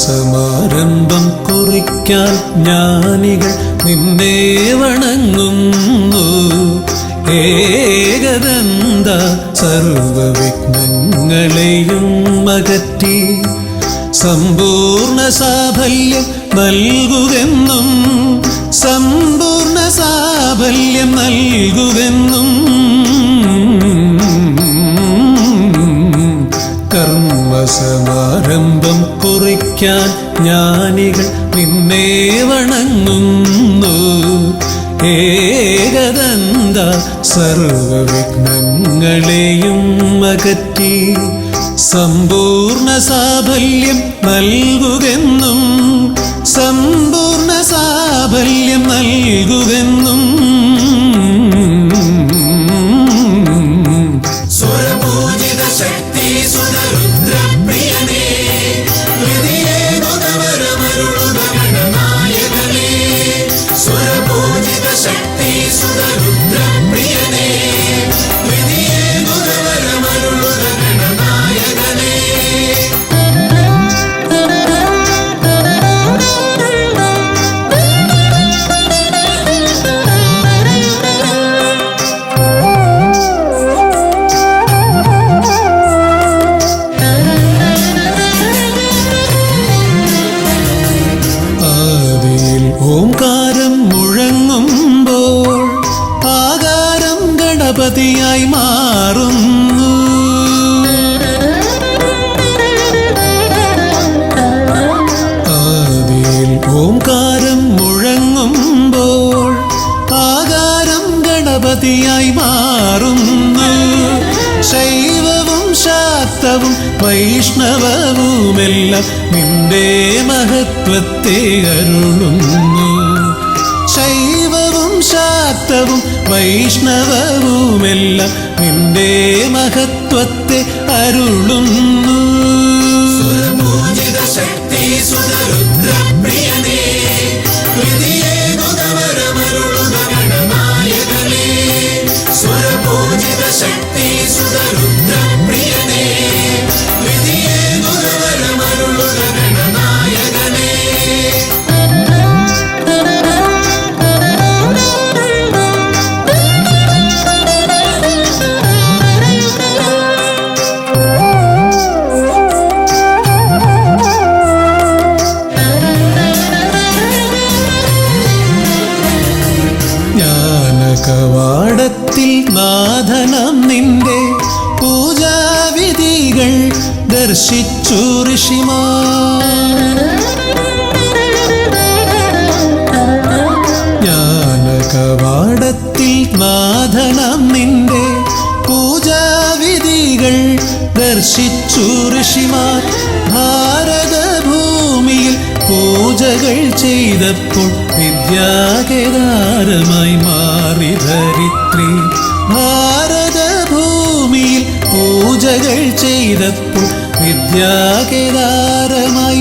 സമാരംഭം കുറിക്കാൻ ജ്ഞാനികൾ നിന്നെ വണങ്ങുന്നു. ഏകദന്ത സർവവിഘ്നങ്ങളെയും അകറ്റി സമ്പൂർണ്ണ സാഫല്യം നൽകുകെന്നും സമ്പൂർണ്ണ സാഫല്യം നൽകുകെന്നും കർമ്മസമാരംഭം കുറിക്കാൻ ജ്ഞാനികൾ നിന്നെ വണങ്ങുന്നു. ഏകദന്ത സർവവിഘ്നങ്ങളെയും അകറ്റി സമ്പൂർണ്ണ സാഫല്യം നൽകുകെന്നും സമ്പൂർണ്ണ സാഫല്യം നൽകുകെന്നും ഓംകാരം മുഴങ്ങുമ്പോൾ ആകാരം ഗണപതിയായി മാറുന്നു. ആദിയിൽ ഓംകാരം മുഴങ്ങുമ്പോൾ ആകാരം ഗണപതിയായി മാറുന്നു. ശൈവവും ശാക്തവും വൈഷ്ണവവുമെല്ലാം നിന്റെ മഹത്വത്തെ അരുളുന്നു. ശൈവവും ശാക്തവും വൈഷ്ണവവുമെല്ലാം നിന്റെ മഹത്വത്തെ അരുളുന്നു. ശക്തി സുതരുദ്രപ്രിയനേ സ്വരപൂജിത ശക്തി സുതരുദ്രപ്രിയനേ കവാടത്തിൽ നാഥനം നിന്റെ പൂജാവിധികൾ ദർശിച്ചു ഋഷിമാർ. ജ്ഞാനകവാടത്തിൽ നാഥനം നിന്റെ പൂജാവിധികൾ ദർശിച്ചു ഋഷിമാർ. ഭാരതഭൂമിയിൽ പൂജകൾ ചെയ്തപ്പോൾ വിദ്യാകേദാരമായി മാറി ധരിത്രി. ഭാരതഭൂമിയിൽ പൂജകൾ ചെയ്തപ്പോൾ വിദ്യാകേദാരമായി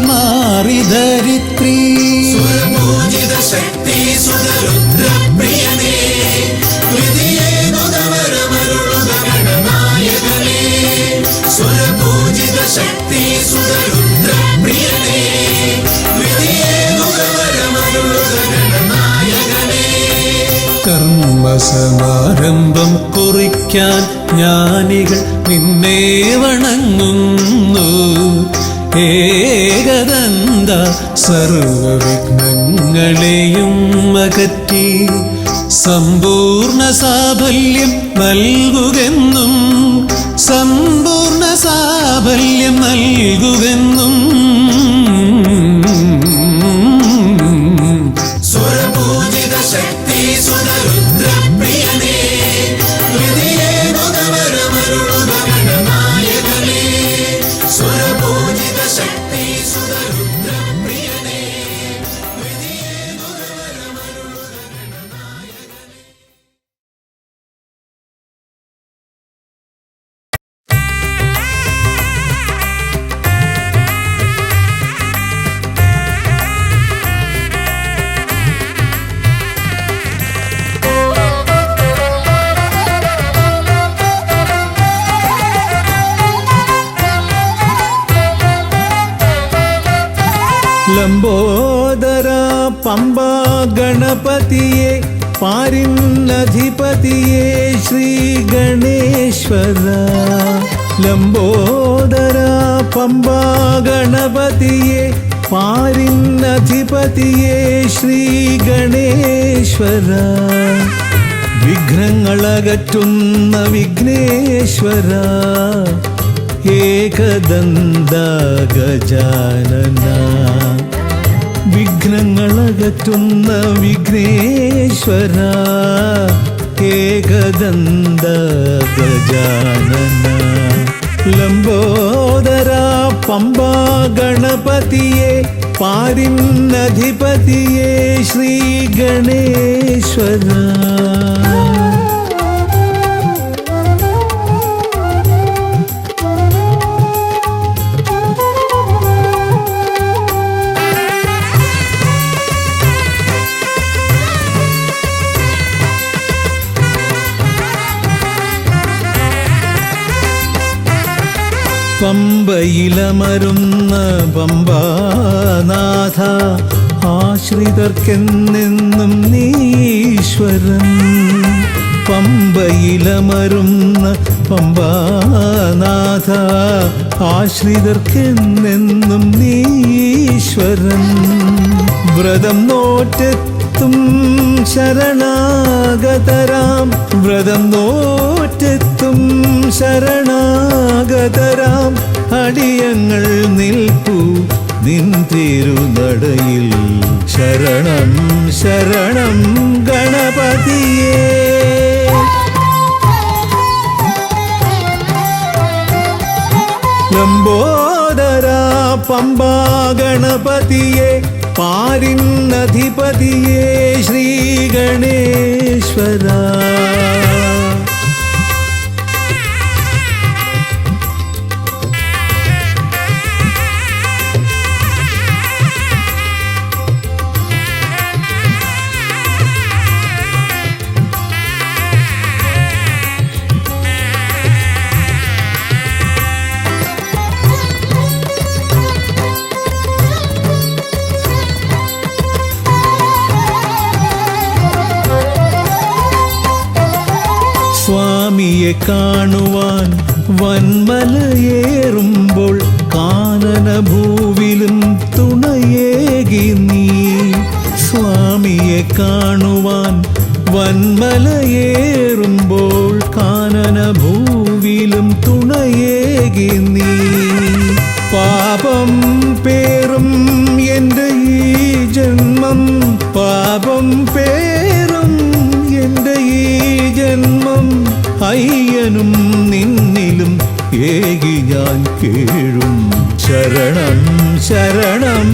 മാറി ധരിത്രി. സ്വരപൂജിത ശക്തി സുതരുദ്രപ്രിയനേ സ്വരപൂജിത ശക്തി സുതരുദ്രപ്രിയനേ കർമ്മസമാരംഭം കുറിക്കാൻ ജ്ഞാനികൾ നിന്നെ വണങ്ങുന്നു. ഏകദന്ത സർവവിഘ്നങ്ങളെയും അകറ്റി സമ്പൂർണ്ണ സാഫല്യം നൽകുകെന്നും സമ്പൂർണ്ണ സാഫല്യം നൽകുകെന്നും സ്വരപൂജിത ശക്തി സുതരുദ്രപ്രിയനേ ലംബോദര പമ്പാ ഗണപതിയെ പാരിന്നധിപതിയെ ശ്രീ ഗണേശ്വര. ലംബോദര പമ്പാ ഗണപതിയെ പാരിന്നധിപതിയെ ശ്രീ ഗണേശ്വര. വിഘ്നങ്ങളകറ്റുന്ന വിഘ്നേശ്വര ഏകദന്ത ഗജാനന. വിഘ്നങ്ങളകറ്റുന്ന വിഘ്നേശ്വര ഏകദന്ത ഗജാനന. ലംബോദര പമ്പാ ഗണപതിയെ പാരിന്നധിപതിയെ ശ്രീ ഗണേശ്വര. പമ്പയിലമരുന്ന പമ്പാനാഥ ആശ്രിതർക്കെന്നെന്നും നീശ്വരൻ. പമ്പയിലമരുന്ന പമ്പാനാഥ ആശ്രിതർക്കെന്നെന്നും നീശ്വരൻ. വ്രതം നോറ്റെത്തും ശരണാഗതരാം വ്രതം നോറ്റെത്തും ശരണാഗതരാം അടിയങ്ങൾ നിൽപ്പു നിൻ തിരുനടയിൽ. ശരണം ശരണം ഗണപതിയേ. ലംബോദര പമ്പാ ഗണപതിയെ പാരിന്നധിപതിയെ ശ്രീ ഗണേശ്വര. സ്വാമിയെ കാണുവാൻ വന്മലയേറുമ്പോൾ കാനനഭൂവിലും തുണയേകി നീ. സ്വാമിയെ കാണുവാൻ വന്മലയേറുമ്പോൾ കാനനഭൂവിലും തുണയേകി നീ. പാപം പേറും എൻ്റെ ഈ ജന്മം പാപം പേറും എൻ്റെ ഈ ജന്മം അയ്യനും നിന്നിലും ഏകി ഞാൻ കേഴും. ശരണം ശരണം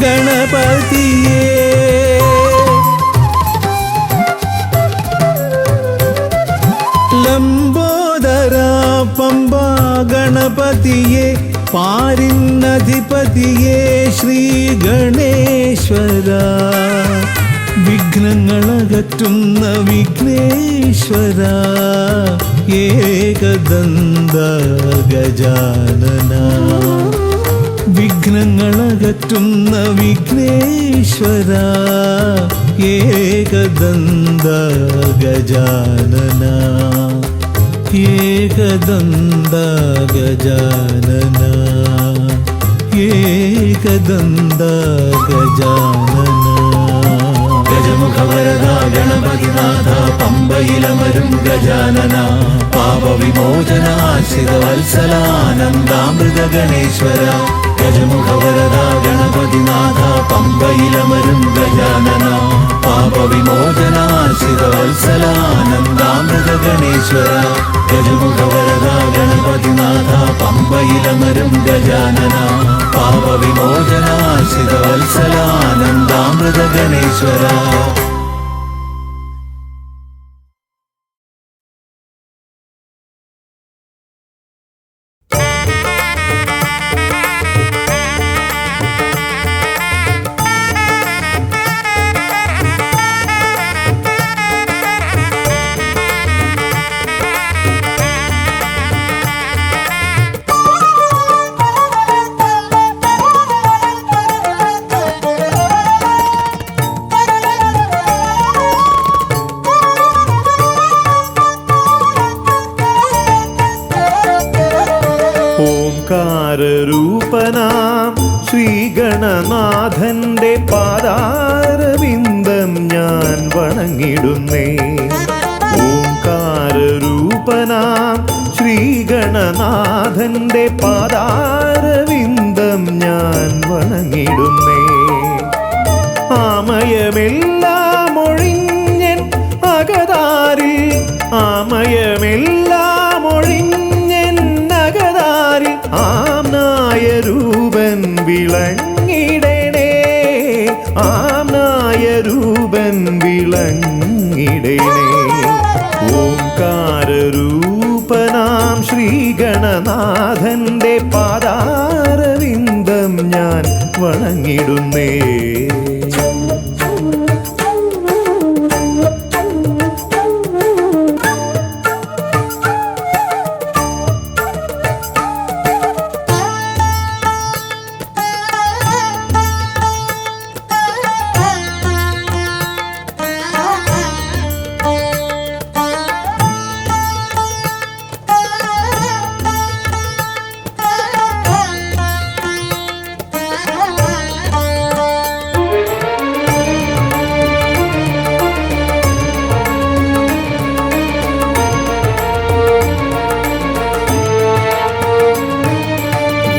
ഗണപതിയേ. ലംബോദര പമ്പാ ഗണപതിയെ പാരിന്നധിപതിയെ ശ്രീ ഗണേശ്വര. വിഘ്നങ്ങളകറ്റുന്ന വിഘ്നേശ്വര ഏകദന്ത ഗജാനന. വിഘ്നങ്ങളകറ്റുന്ന വിഘ്നേശ്വര ഏകദന്ത ഗജാനന. ഏകദന്ത ഗജാനന ഏകദന്ത ഗജാനന. ഗജമുഖവരദ ഗണപതിനാഥ പമ്പയിലമരും ഗജാനന. പാപവിമോചന ആശ്രിതവത്സലാനന്ദാമൃത ഗണേശ്വര. ഗജമുഖവരദ ഗണപതിനാഥ പമ്പയിലമരും ഗജാനന. പാപവിമോചന ആശ്രിതവത്സലാനന്ദാമൃത ഗണേശ്വര. ഗജമുഖവരദ ഗണപതിനാഥ പമ്പയിലമരും ഗജാനന. പാപവിമോചന ആശ്രിതവത്സലാനന്ദാമൃത ഗണേശ്വര. ഓംകാരരൂപനാം ശ്രീഗണനാഥന്റെ പാദാരവിന്ദം ഞാൻ വണങ്ങിടുന്നേ. ഓംകാരരൂപനാം ശ്രീഗണനാഥന്റെ പാദാരവിന്ദം ഞാൻ വണങ്ങിടുന്നേ. ആമയമെല്ലാം ഒഴിഞ്ഞൻ അകതാരിൽ, ആമയമെല്ലാം ഒഴിഞ്ഞൻ അകതാരിൽ ആംനായ രൂപൻ വിളങ്ങിടണേ, ആംനായ രൂപൻ വിളങ്ങിടണേ. ഓംകാരരൂപനാം ശ്രീഗണനാഥന്റെ പാദാരവിന്ദം ഞാൻ വണങ്ങിടുന്നേ.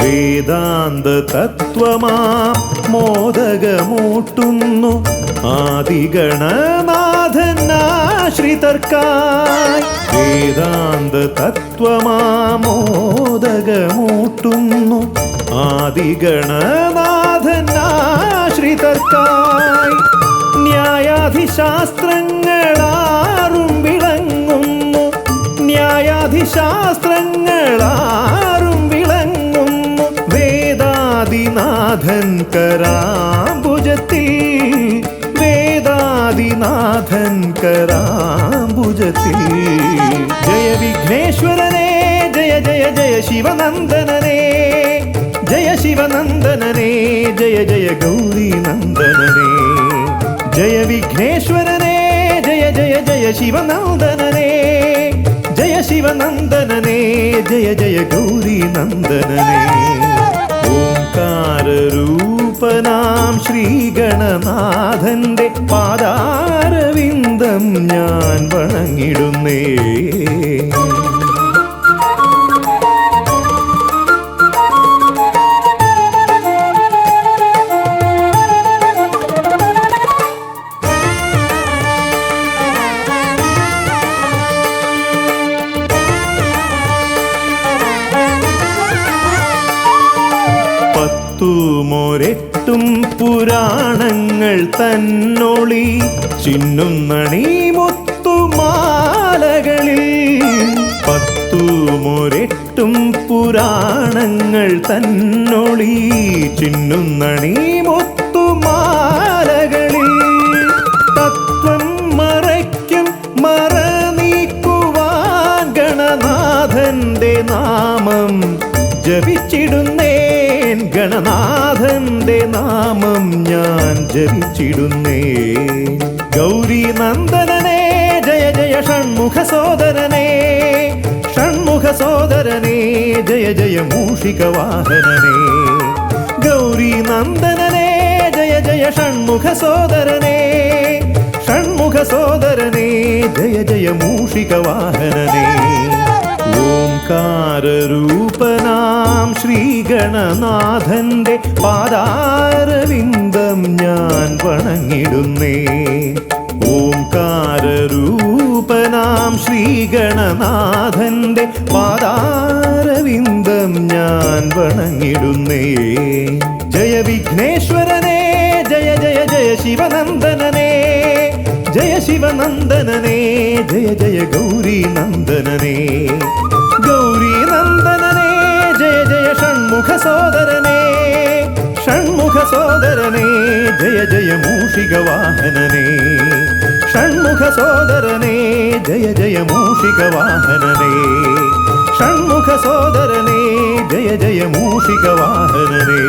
വേദാന്ത തത്വമാം മോദകമൂട്ടുന്നു ആദിഗണനാഥനാശ്രിതർക്കായി. വേദാന്ത തത്വമാം മോദകമൂട്ടുന്നു ആദിഗണനാഥനാശ്രിതർക്കായി. ന്യായാധിശാസ്ത്രങ്ങളാറും വിളങ്ങുന്നു, ന്യായാധിശാസ്ത്രങ്ങളാറും വിളങ്ങുന്നു വേദാദിനാഥൻ കരാംബുജത്തിൽ, വേദാദിനാഥൻ കരാംബുജത്തിൽ. ജയ വിഘ്നേശ്വരനേ ജയ ജയ ജയ ശിവനന്ദനനേ, ജയ ശിവനന്ദനനേ ജയ ജയ ഗൗരീനന്ദനനേ. ജയ വിഘ്നേശ്വരനേ ജയ ജയ ജയ ശിവനന്ദനനേ, ജയ ശിവനന്ദനനേ ജയ ജയ ഗൗരീനന്ദനനേ. ഓംകാരരൂപനാം ശ്രീഗണനാഥന്റെ പാദാരവിന്ദം ഞാൻ വണങ്ങിടുന്നേ. പത്തുമൊരെട്ടും പുരാണങ്ങൾ തന്നൊളി ചിന്നുന്നണി മുത്തുമാലകളിൽ. പത്തുമൊരെട്ടും പുരാണങ്ങൾ തന്നൊളി ചിന്നുന്നണി മുത്തുമാലകളിൽ. തത്വം മറയ്ക്കും മറ നീക്കുവാൻ ഗണനാഥന്റെ നാമം ജപിച്ചിടുന്നേൻ, ഗണനാഥന്റെ നാമം ഞാൻ ജപിച്ചിടുന്നേൻ. ഗൗരീനന്ദനനേ ജയ ജയ ഷൺമുഖ സോദരനേ, ഷൺമുഖ സോദരനേ ജയ ജയ മൂഷിക വാഹനനേ. ഗൗരീനന്ദനനേ ജയ ജയ ഷൺമുഖ സോദരനേ, ഷൺമുഖ സോദരനേ ജയ ജയ മൂഷിക വാഹനനേ. ഓംകാരരൂപനാം ശ്രീഗണനാഥന്റെ പാദാരവിന്ദം ഞാൻ വണങ്ങിടുന്നേ. ഓംകാരരൂപനാം ശ്രീഗണനാഥന്റെ പാദാരവിന്ദം ഞാൻ വണങ്ങിടുന്നേ. ജയ വിഘ്നേശ്വരനേ ജയ ജയ ജയ ശിവനന്ദനനേ, ജയ ശിവനന്ദനനേ ജയ ജയ ഗൗരീനന്ദനനേ. ഗൗരീനന്ദനനേ ജയ ജയ ഷൺമുഖ സോദരനേ, ഷൺമുഖ സോദരനേ ജയ ജയ മൂഷിക വാഹനനേ. ഷൺമുഖ സോദരനേ ജയ ജയ മൂഷിക വാഹനനേ, ഷൺമുഖ സോദരനേ ജയ ജയ മൂഷിക വാഹനനേ.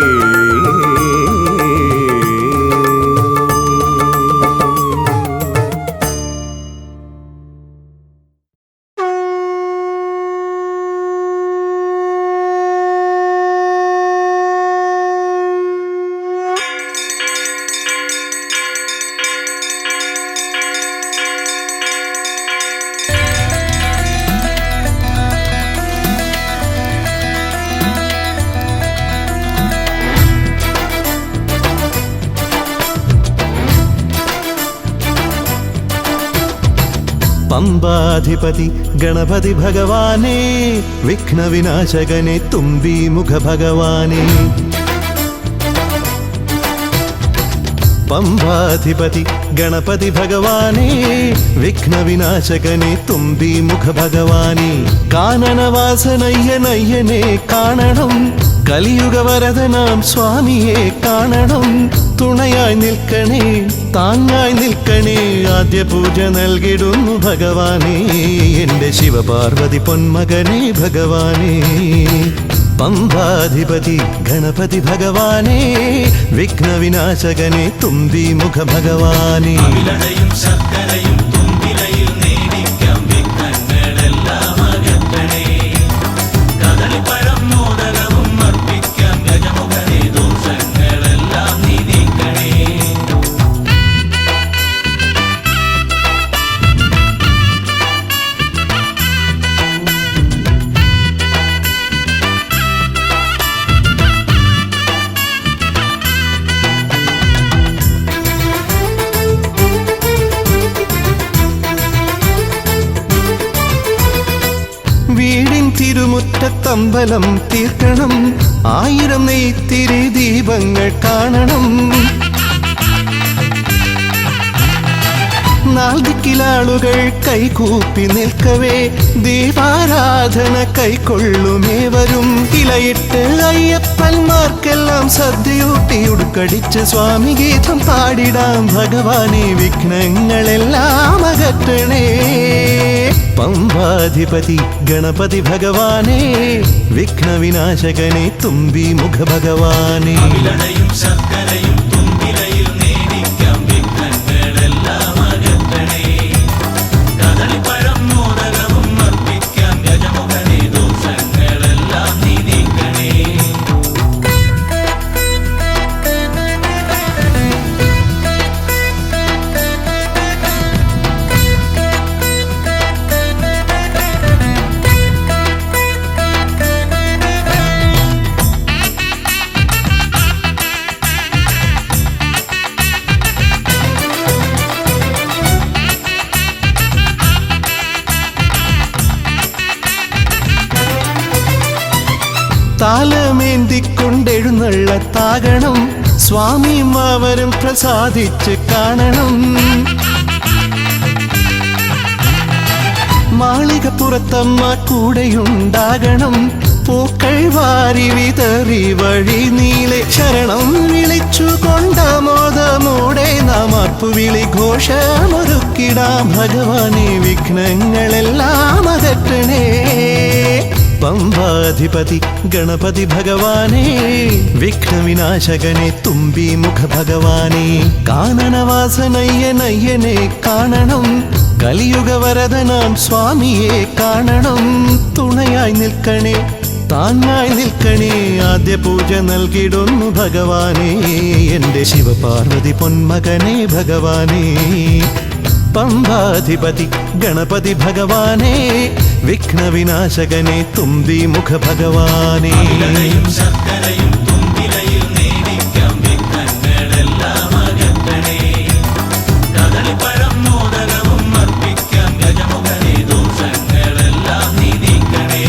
പമ്പാധിപതി ഗണപതി ഭഗവാനേ വിഘ്നവിനാശകനെ തുമ്പി മുഖ ഭഗവാനേ പമ്പാധിപതി ഗണപതി ഭഗവാനേ വിഘ്നവിനാശകനെ തുമ്പി മുഖ ഭഗവാനേ കാനനവാസനയ്യനയ്യനെ കാണണം കലിയുഗവരദനാം സ്വാമിയെ കാണണം തുണയായി നിൽക്കണേ താങ്ങായി നിൽക്കണേ ആദ്യ പൂജ നൽകിടുന്നു ഭഗവാനേ എൻ്റെ ശിവപാർവതി പൊന്മകനെ ഭഗവാനേ പമ്പാധിപതി ഗണപതി ഭഗവാനേ വിഘ്നവിനാശകനെ തുമ്പി മുഖ ഭഗവാനേ ശർക്കരയും തുമ്പിലയിൽ നേടിക്കാം വിഘ്നങ്ങളെല്ലാം അകറ്റണേ കദളിപ്പഴം മോദകവും അർപ്പിക്കാം ഗജമുഖനെ ദോഷങ്ങളെല്ലാം നീ നീക്കണേ വീടിൻ തിരുമുറ്റത്തമ്പലം തീർക്കണം 1000 നെയ്ത്തിരി ദീപങ്ങൾ കാണണം നാൽദിക്കിലാളുകൾ കൈകൂപ്പി നിൽക്കവേ ദീപാരാധന കൈക്കൊള്ളുമേവരും ഇലയിട്ട് അയ്യപ്പന്മാർക്കെല്ലാം സദ്യയൂട്ടി ഉടുക്കടിച്ച് സ്വാമി ഗീതം പാടിടാം ഭഗവാനെ വിഘ്നങ്ങളെല്ലാം അകറ്റണേ പമ്പാധിപതി ഗണപതി ഭഗവാനേ വിഘ്നവിനാശകനെ തുമ്പി മുഖ ഭഗവാനേ ശർക്കരയും തുമ്പിലയിൽ നേടിക്കാം വിഘ്നങ്ങളെല്ലാം അകറ്റണേ കദളിപ്പഴം മോദകവും അർപ്പിക്കാം ഗജമുഖനെ ദോഷങ്ങളെല്ലാം നീ നീക്കണേ താലമേന്തിക്കൊണ്ടെഴുന്നള്ളത്താകണം സ്വാമിയും അവരും പ്രസാദിച്ച് കാണണം മാളികപ്പുറത്തമ്മ കൂടെയുണ്ടാകണം പൂക്കൾ വാരി വിതറി വഴി നീളെ ശരണം വിളിച്ചു കൊണ്ടാമോദമോടെ നാം അർപ്പുവിളി ഘോഷമൊരുക്കിടാം ഭഗവാനെ വിഘ്നങ്ങളെല്ലാം അകറ്റണേ പമ്പാധിപതി ഗണപതി ഭഗവാനേ വിഘ്നവിനാശകനെ തുമ്പി മുഖ ഭഗവാനേ കാനനവാസനയ്യനയ്യനെ കാണണം കലിയുഗവരദനാം സ്വാമിയെ കാണണം തുണയായി നിൽക്കണേ താങ്ങായി നിൽക്കണേ ആദ്യ പൂജ നൽകിടുന്നു ഭഗവാനേ എൻ്റെ ശിവപാർവതി പൊന്മകനെ ഭഗവാനേ പമ്പാധിപതി ഗണപതി ഭഗവാനേ വിഘ്നവിനാശകനെ തുമ്പി മുഖ ഭഗവാനേ ശർക്കരയും തുമ്പിലയിൽ നേടിക്കാം വിഘ്നങ്ങളെല്ലാം അകറ്റണേ കദളിപ്പഴം മോദകവും അർപ്പിക്കാം ഗജമുഖനെ ദോഷങ്ങളെല്ലാം നീ നീക്കണേ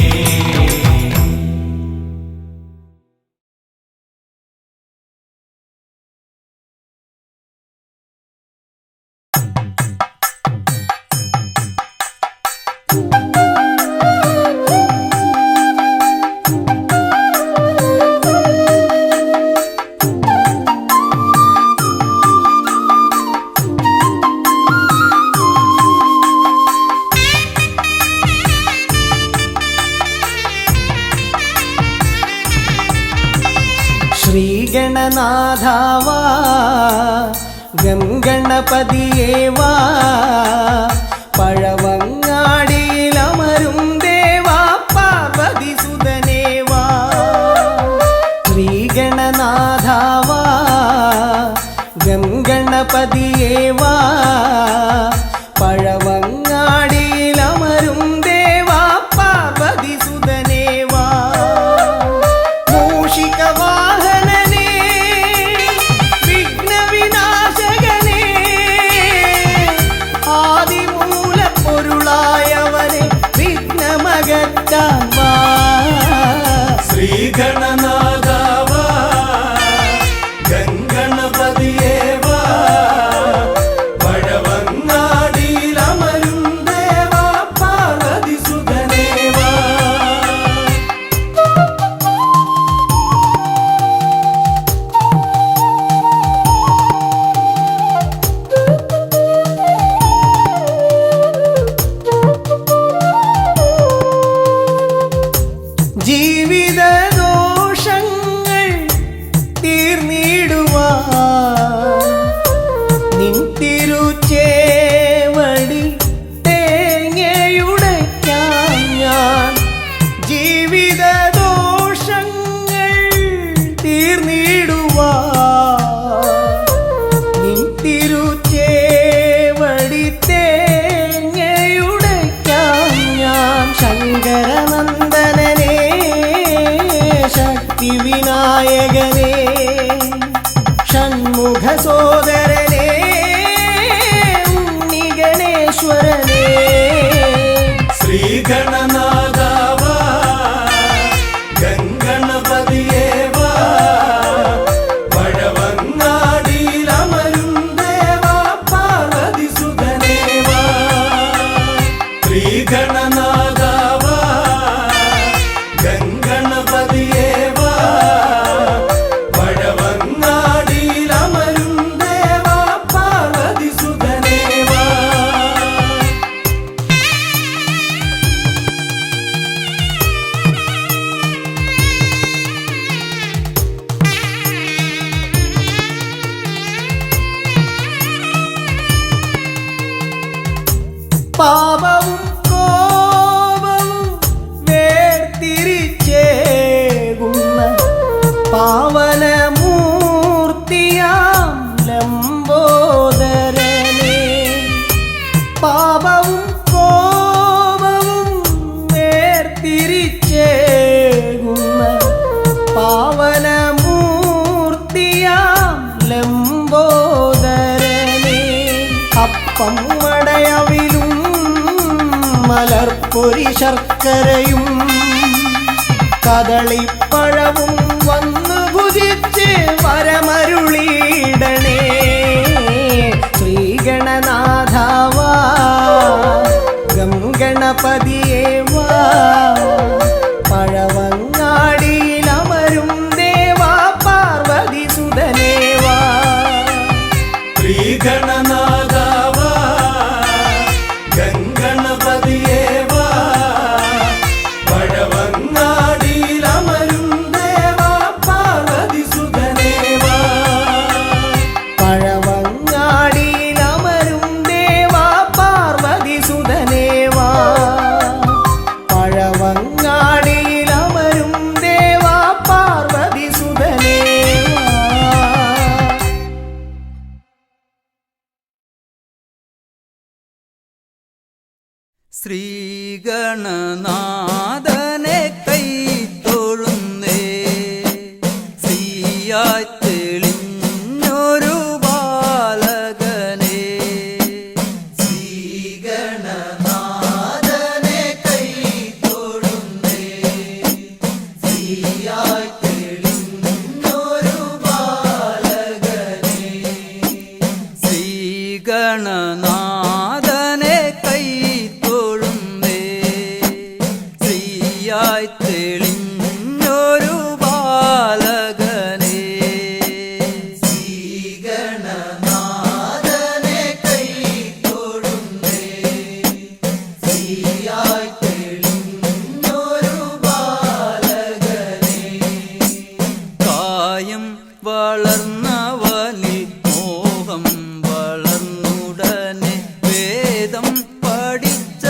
ശ്രീഗണനാഥാവാ ഗംഗണപതിയേവാ പഴവങ്ങാടിയിലമരും ദേവാ പാർവതി സുതനേവാ ശ്രീഗണനാഥാവാ ഗംഗണപതിയേവാ പഴവങ്ങാടിയിലമരും ദേവാ പാർവതി സുതനേവാ മൂഷികവാഹനനേ വിഘ്നവിനാശകനേ ആദിമു പൊരുളായവനെ വിഘ്നമകറ്റാൻ വാ. ശ്രീഗണനാഥാവാ ഗംഗണപതിയേവാ പഴവങ്ങാടിയിലമരും ദേവാ പാർവതിസുതനേവാ. ജീവിത ദോഷങ്ങൾ തീർന്നിടുവാൻ നിൻ തിരുച്ചേവടി തേങ്ങയുടയ്ക്കാൻ ഞാൻ. ജീവിത ദോഷങ്ങൾ തീർന്നിടുവാൻ നിൻ തിരുച്ചേവടി തേങ്ങയുടയ്ക്കാൻ ഞാൻ. ശങ്കരനന്ദനനേ ശക്തി വിനായകനേ ഷൺമുഖ സോദരനേ ഉണ്ണിഗണേശ്വരനേ. ശ്രീഗണനാഥാവാ ഗംഗണപതിയേവാ പഴവങ്ങാടിയിലമരും ദേവാ പാർവതിസുതനേവാ. ശ്രീഗണനാഥാവാ ഗംഗണപതിയേവാ പഴവങ്ങാടിയിലമരും ദേവാ പാർവതിസുതനേവാ. പാപവും കോപവും വേർതിരിച്ചേകുന്ന പാവനമൂർത്തിയാം ലംബോദരനേ. പാപവും കോപവും വേർതിരിച്ചേകുന്ന പാവനമൂർത്തിയാം ലംബോദരനേ. അപ്പം മടയവിലും മലർപ്പൊരി ശർക്കരയും കദളിപ്പഴവും വന്നു ഭുജിച്ച് വരമരുളിയിടണേ. ശ്രീഗണനാഥാവാ ഗംഗണപതിയേവാ പഴവങ്ങാടിയിലമരും ദേവാ പാർവതിസുതനേവാ. ശ്രീഗണനാഥാവാ ഗംഗണപതിയേവാ പഴവങ്ങാടിയിലമരും ദേവാ പാർവതിസുതനേവാ. പഴവങ്ങാടിയിലമരും ദേവാ പാർവതിസുതനേവാ. പഴവങ്ങാടിയിലമരും ദേവാ പാർവതിസുതനേവാ. ശ്രീഗണനാഥനെ കൈത്തൊഴുന്നേ ശ്രീയായി തെളിഞ്ഞൊരു ബാലകനെ. ശ്രീഗണനാഥനെ കൈത്തൊഴുന്നേ ശ്രീയായി തെളിഞ്ഞൊരു ബാലകനെ. ശ്രീഗണനാഥനെ കൈത്തൊഴുന്നേ ശ്രീയായി തെളിഞ്ഞൊരു ബാലകനെ. ശ്രീഗണനാഥനെ കൈത്തൊഴുന്നേ ശ്രീയായി തെളിഞ്ഞൊരു ബാലകനെ. കായം വളർന്നവനിൽ മോഹം വളർന്നുടനെ വേദം പഠിച്ചവനാണാനമുകൻ.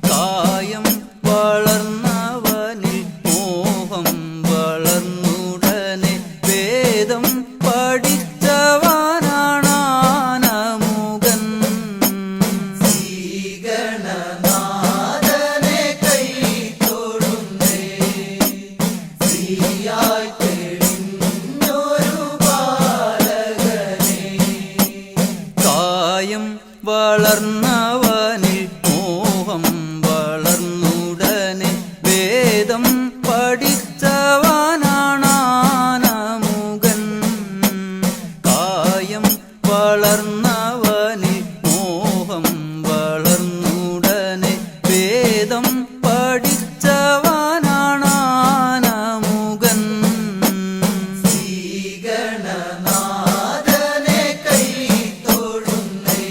കായം വളർന്നവനിൽ മോഹം വളർന്നുടനെ വേദം പഠിച്ചവനാണാനമുകൻ. ശ്രീഗണനാഥനെ കൈത്തൊഴുന്നേ ശ്രീയായി തെളിഞ്ഞൊരു ബാലകനെ. വളർന്നവനിൽ മോഹം വളർന്നുടനെ വേദം പഠിച്ചവനാണാനമുകൻ കായം വളർന്നവനിൽ മോഹം വളർന്നുടനെ വേദം പഠിച്ചവനാണാനമുകൻ ശ്രീഗണനാഥനെ കൈ തൊഴുന്നേ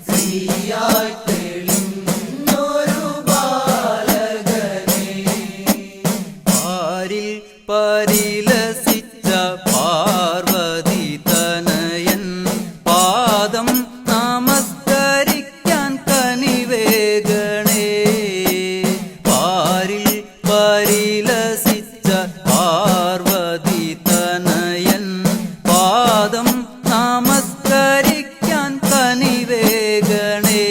ശ്രീയായി തെളിഞ്ഞൊരു ബാലകനെ പാരിൽ പരിലസിച്ച പാർവതി തനയൻ പാദം നമസ്കരിക്കാൻ കനിവേഗണേ പാരിൽ പരിലസിച്ച പാർവതി തനയൻ പാദം നമസ്കരിക്കാൻ കനിവേഗണേ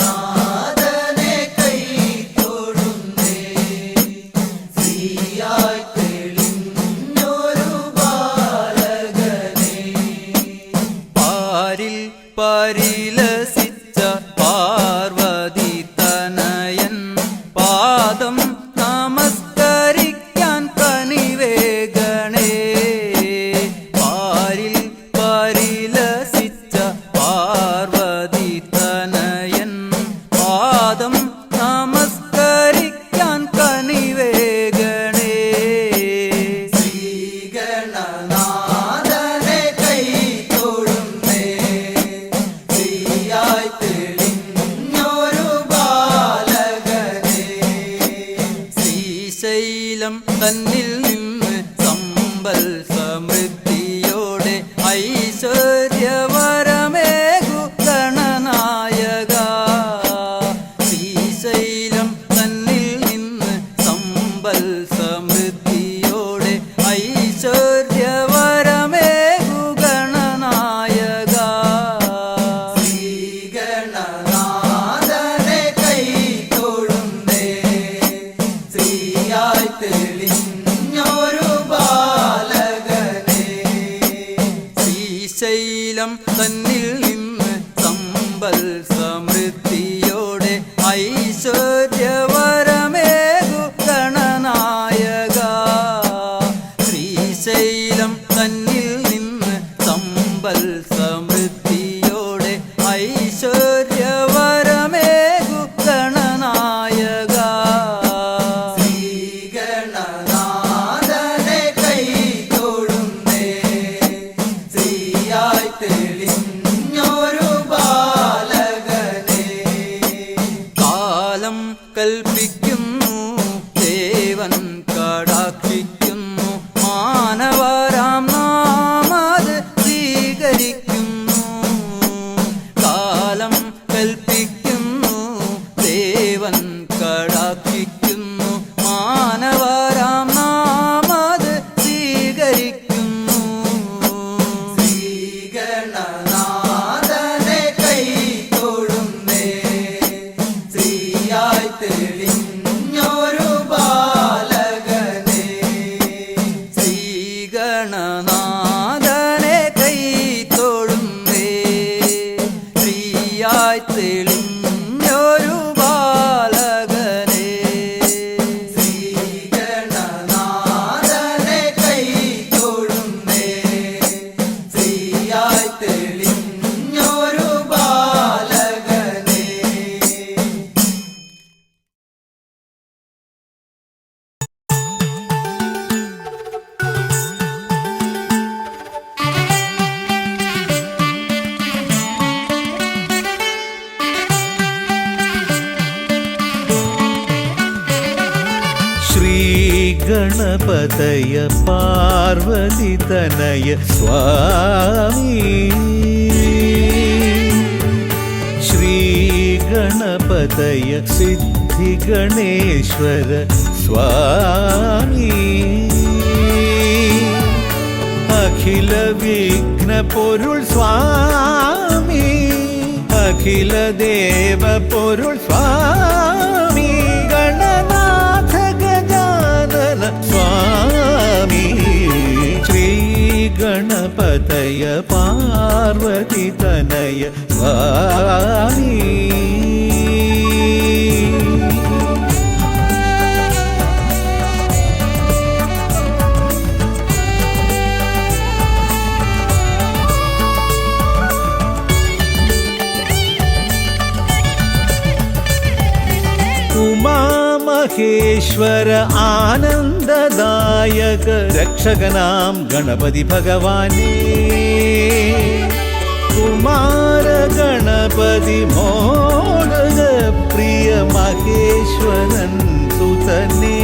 ശ്രീഗണനാഥനെ കൈ തൊഴുന്നേ ശ്രീയായി തെളിഞ്ഞൊരു ബാലകനെ പാരിൽ പരിലസിച്ച പാർവതി തനയൻ പാദം നമസ്കരിക്കാൻ കനിവേഗണേ പാരിൽ പരിലസിച്ച പാർവതി തനയൻ പാദം നമസ്കരിക്കാൻ കനിവേഗണേ ശ്രീഗണനാഥനെ കൈ തൊഴുന്നേ ശ്രീയായി തെളിഞ്ഞൊരു ബാലകനെ ശ്രീശൈലം തന്നിൽ നിന്ന് സമ്പൽ സമൃദ്ധിയോടെ ഐശ്വര്യവരമേകു ഗണനായക ശ്രീശൈലം തന്നിൽ നിന്ന് സമ്പൽ സമൃദ്ധിയോടെ ഐശ്വര്യവരമേകു ഗണനായക ശ്രീഗണനാഥനെ കൈ തൊഴുന്നേ ശ്രീയായി തെളിഞ്ഞൊരു ബാലകനെ ശ്രീശൈലം തന്നിൽ നിന്ന് സമ്പൽ സമൃദ്ധിയോടെ ഐശ്വര്യവരമേകു ഗണനായക ശ്രീശൈലം തന്നിൽ നിന്ന് സമ്പൽ സമൃദ്ധിയോടെ ഐശ്വര്യവരമേകു ഗണനായക ശ്രീഗണനാഥനെ കൈ തൊഴുന്നേ ശ്രീയായി തെളിഞ്ഞൊരു ബാലകനെ കാലം കൽപ്പിക്കുന്നു ദേവൻ കടാക്ഷിക്കുന്നു മാനവരാം നാമത് സ്വീകരിക്കുന്നു കാലം കൽപ്പിക്കുന്നു ദേവൻ കടാക്ഷിക്കുന്നു മാനവരാം നാമത് സ്വീകരിക്കുന്നു ശ്രീഗണനാഥനെ കൈ തൊഴുന്നേ ശ്രീയായി തെളിഞ്ഞൊരു ബാലകനെ ശ്രീഗണനാഥനെ കൈ തൊഴുന്നേ ശ്രീയായി തെളിഞ്ഞൊരു ബാലകനെ ശ്രീഗണനാഥനെ കൈ തൊഴുന്നേ ശ്രീയായി തെളിഞ്ഞൊരു ബാലകനെ ശ്രീഗണപതയ പാർവതി തനയ സ്വാമി ശ്രീഗണപതയ സിദ്ധിഗണേശ്വര സ്വാമി അഖില വിഘ്ന പൊരുൾ സ്വാമി അഖില ദേവ പൊരുൾ സ്വാമി ഗണനാഥ ഗജാനന സ്വാമി ശ്രീ ഗണപതയ പാർവതി തനയ സ്വാമി ഉമാമഹേശ്വര ആനന്ദദായക രക്ഷകനാം ഗണപതി ഭഗവാനേ കുമാര ഗണപതി മോദക പ്രിയ മഹേശ്വരൻ സുതനേ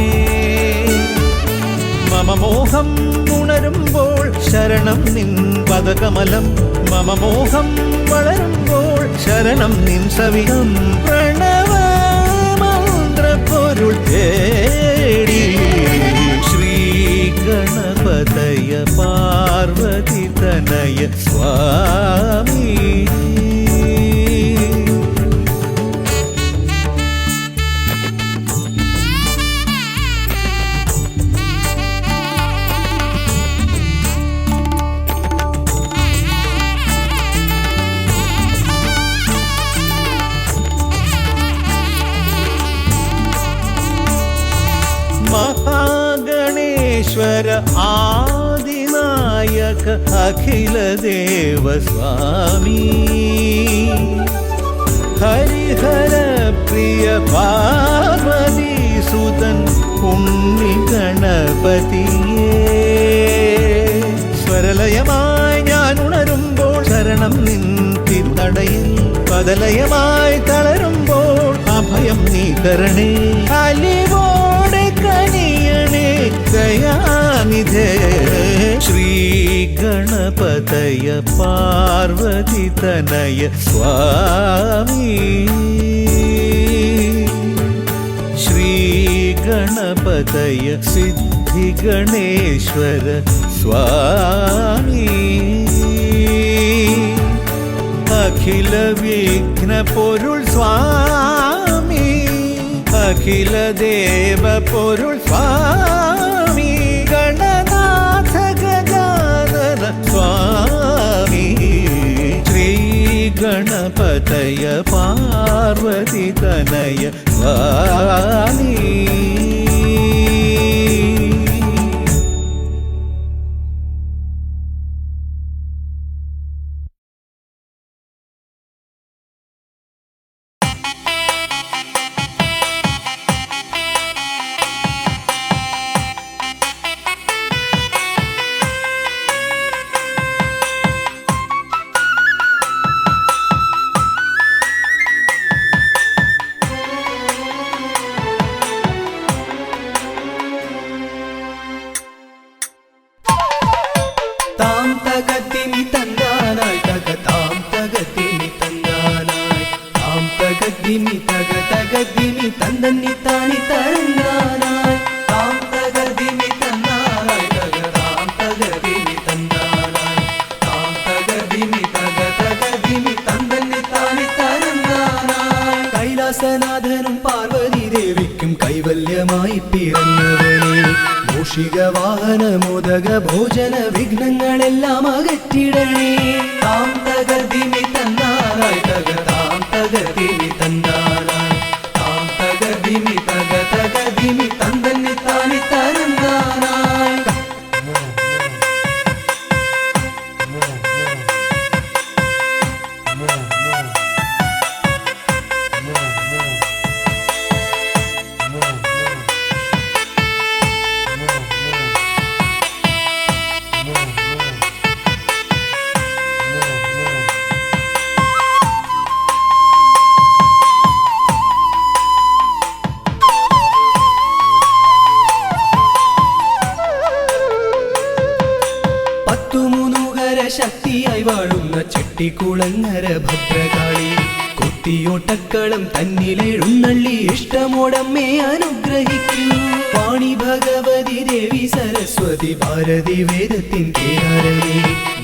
മമ മോഹം ഉണരുമ്പോൾ ശരണം നിൻ പദകമലം മമ മോഹം വളരുമ്പോൾ ശരണം നിൻ സവിധം പ്രണവ പൊരുൾ തേടി ശ്രീ ഗണപതയ പാർവതി തനയ സ്വാമി മഹാഗണേശ്വര ആദിനായക അഖില ദേവ സ്വാമി ഹരിഹര പ്രിയ പാർവതി സുതൻ ഉണ്ണി ഗണപതിയേ സ്വരലയമായി ഞാൻ ഉണരുമ്പോൾ ശരണം നിൻ തിരുനടയിൽ പദലയമായി തളരുമ്പോൾ അഭയം നീ തരണേ അലിവോടെ കനിയണേ ദയാനിധേ ശ്രീ ഗണപതയ പാർവതി തനയ സ്വാമി ശ്രീ ഗണപതയ സിദ്ധി ഗണേശ്വര സ്വാമി അഖില വിഘ്ന പൊരുൾ സ്വാമി അഖില ദേവ പൊരുൾ സ്വാമി ഗണനാഥ ഗജാനന സ്വാമി ശ്രീ ഗണപതയ പാർവതി തനയ സ്വാമി തന്നി താണി തരങ്ങാനായി താം തകർദിമി തന്നാനായി തകതാം തകർദിമി തന്നാനായി താം തകർദിമി തകതകദിമി തന്നി താണി തരങ്ങാനായി കൈലാസനാഥനും പാർവതി ദേവിക്കും കൈവല്യമായി പിറന്നവനെ മൂഷിക വാഹന മോദക ഭോജന വിഘ്നങ്ങളെല്ലാം അകറ്റിടണേ താം തകർദിമി തന്നാനായി തകതാം തകർദിമി തന്നാനായി താം തകർദിമി തകതകദിമി തന്നി താണി തരങ്ങാനായി ശക്തിയായി വാഴുന്ന ചെട്ടിക്കുളങ്ങര ഭദ്രകാളി കുത്തിയോട്ടക്കളം തന്നിലെഴുന്നള്ളി ഇഷ്ടമോടമ്മേ അനുഗ്രഹിക്കൂ വാണി ഭഗവതി ദേവി സരസ്വതി ഭാരതി വേദത്തിൻ കേരളേ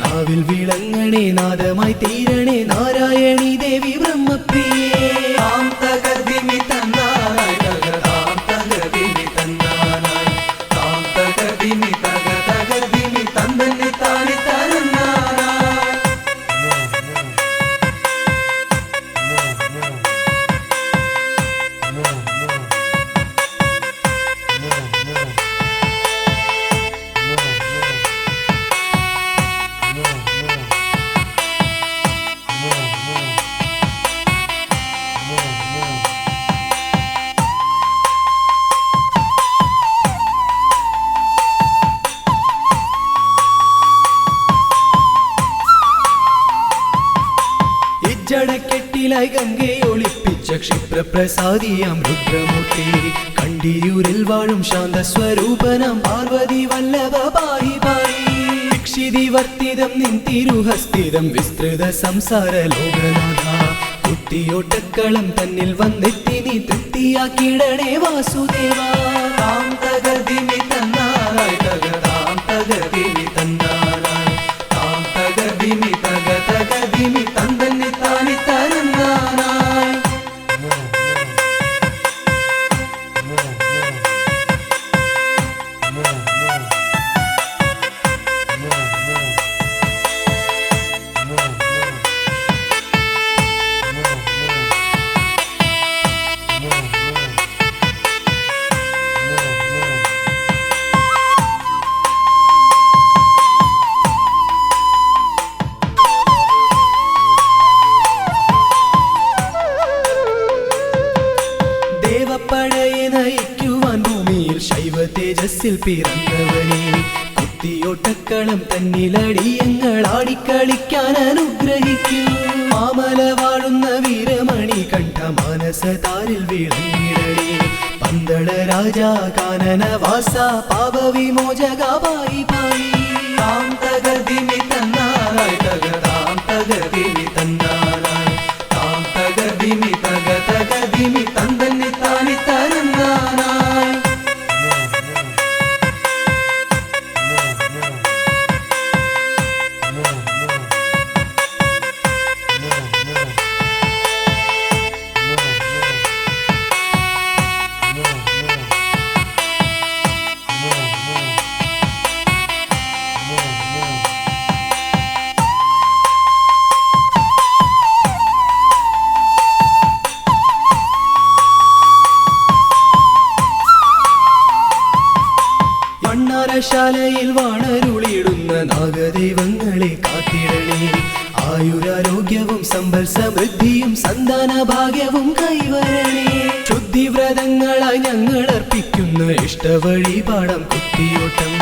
നാവിൽ വിളങ്ങണേ നാദമായി തീരണേ നാരായണി ദേവി ബ്രഹ്മപ്രിയേ താം തകർദിമി തന്നാനായി തകതാം തകർദിമി തന്നാനായി താം തകർദിമി തകതകദിമി തന്നി താണി ജടക്കെട്ടിലായി ഗംഗയെ ഒളിപ്പിച്ച ക്ഷിപ്രപ്രസാദിയാം രുദ്രമൂർത്തി കണ്ടിയൂരിൽ വാഴും ശാന്തസ്വരൂപനാം പാർവതി വല്ലഭ പാഹി പാഹി ദീക്ഷിതിവർത്തിതം നിൻ തിരുഹസ്തിതം വിസ്തൃത സംസാര ലോകനാഥ കുത്തിയോട്ടക്കളം തന്നിൽ വന്നെത്തി നീ തൃപ്തിയാക്കിടണേ വാസുദേവ താം തകതിമി തന്നാരായ് തകതാം തകതിമി തന്നാരായ് താം തകതിമി തകതിമി തന്തന്നി താനി തരന്നാരായ് ദേവപ്പടയെ നയിക്കുവാൻ ഭൂമിയിൽ ശൈവ തേജസ്സിൽ പിറന്നവനെ കുത്തിയോട്ടക്കളം തന്നിലടിയങ്ങൾ ആടിക്കളിക്കാൻ അനുഗ്രഹിക്കൂ മാമല വാഴുന്ന വീരമണി കണ്ഠ മാനസതാരിൽ വിളങ്ങിടണേ പന്തള രാജാ കാനന വാസ പാപവിമോചക പായി പായി താം തകതിമി തന്നാരായ് തകതാം തകതിമി തന്നാരായ് താം തകതിമി തകതിമി തന്തന്നി താനി തരന്നാരായ് ശാലയിൽ വാണരുളിയിടുന്ന നാഗദൈവങ്ങളെ കാത്തിടണേ ആയുരാരോഗ്യവും സമ്പൽ സമൃദ്ധിയും സന്താന ഭാഗ്യവും കൈവരണേ ശുദ്ധിവ്രതങ്ങളായി ഞങ്ങൾ അർപ്പിക്കുന്ന ഇഷ്ടവഴിപാടം കുത്തിയോട്ടം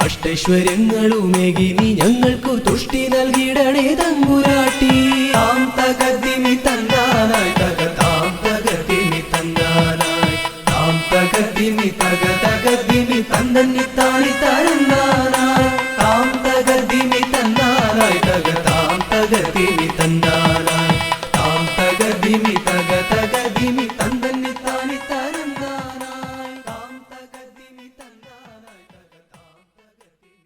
അഷ്ടൈശ്വര്യങ്ങളുമേകി നീ ഞങ്ങൾക്കു തുഷ്ടി നൽകിടണേ തമ്പുരാട്ടി താം തകതിമി തന്നാരായ് തകതാം തകതിമി തന്നാരായ് താം തകതിമി തകതിമി തന്തന്നി താനി തരന്നാരായ് താം തകതിമി തന്നാരായ് തകതാം തകതിമി തന്നാരായ് താം തകതിമി തന്തന്നി താനി തരന്നാരായ് താം തകതിമി തന്നാരായ് തകതാം തകതിമി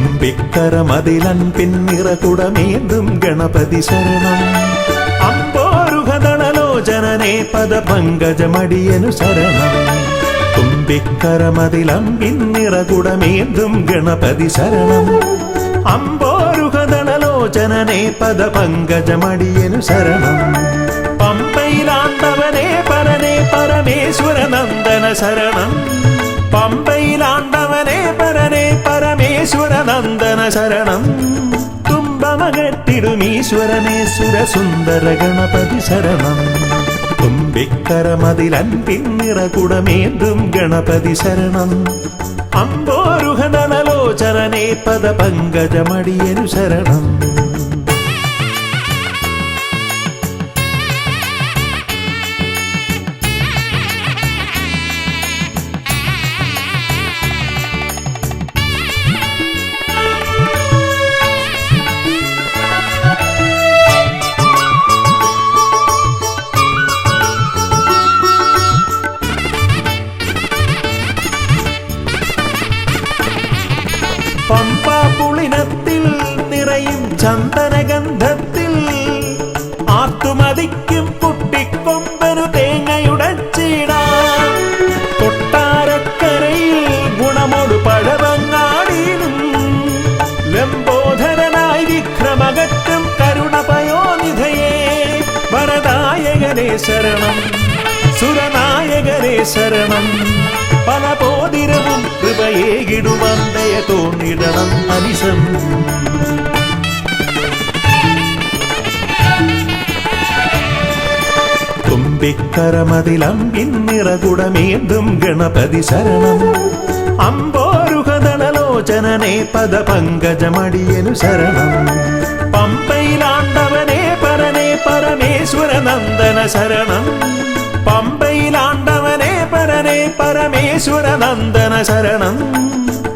തുമ്പിക്കരമതിലൻ പിന്നിറകുടമേന്തും ഗണപതി ശരണം അമ്പോരുഹദളലോചനനേ പദപങ്കജമടിയനു ശരണം തുമ്പിക്കരമതിലം പിന്നിറകുടമേന്തും ഗണപതി ശരണം അമ്പോരുഹദളലോചനനേ പദപങ്കജമടിയനു ശരണം പമ്പയിലാണ്ടവനേ പരനേ പരമേശ്വര നന്ദന ശരണം പമ്പയിലാണ്ടവനേ പരനേ പരമേശ്വര നന്ദന ശരണം തുമ്പമകട്ടിടുമീശ്വരനേ സുരസുന്ദര ഗണപതി ശരണം തുമ്പിക്കരമതിലൻ പിന്നിറകുടമേന്തും ഗണപതി ശരണം അമ്പോരുഹദളലോചനനേ പദപങ്കജമടിയനു ശരണം പമ്പാപുളിനത്തിൽ നിറയും ചന്ദനഗന്ധത്തിൽ ആർത്തുമതിക്കും കുട്ടിക്കൊമ്പനു തേങ്ങയുടച്ചിടാം കൊട്ടാരക്കരയിൽ ഗുണമോട് പഴവങ്ങാടിയിലും ശരണം സുരനായകരെ ശരണം പല പോതിരവും കൃപയേകിടുവന്തയ തോന്നിടണം അനിശം തുമ്പിക്കരമതിലമ്പിന്നിറകുടമേന്തും ഗണപതി ശരണം അമ്പോരുഹദളലോചനനെ പദ പങ്കജമടിയനു ശരണം പമ്പയിലാണ്ടവനെ പരനെ പരമേശ്വര നന്ദന ശരണം പമ്പയിലാണ്ടവനെ പരനെ പരമേശ്വര നന്ദന ശരണം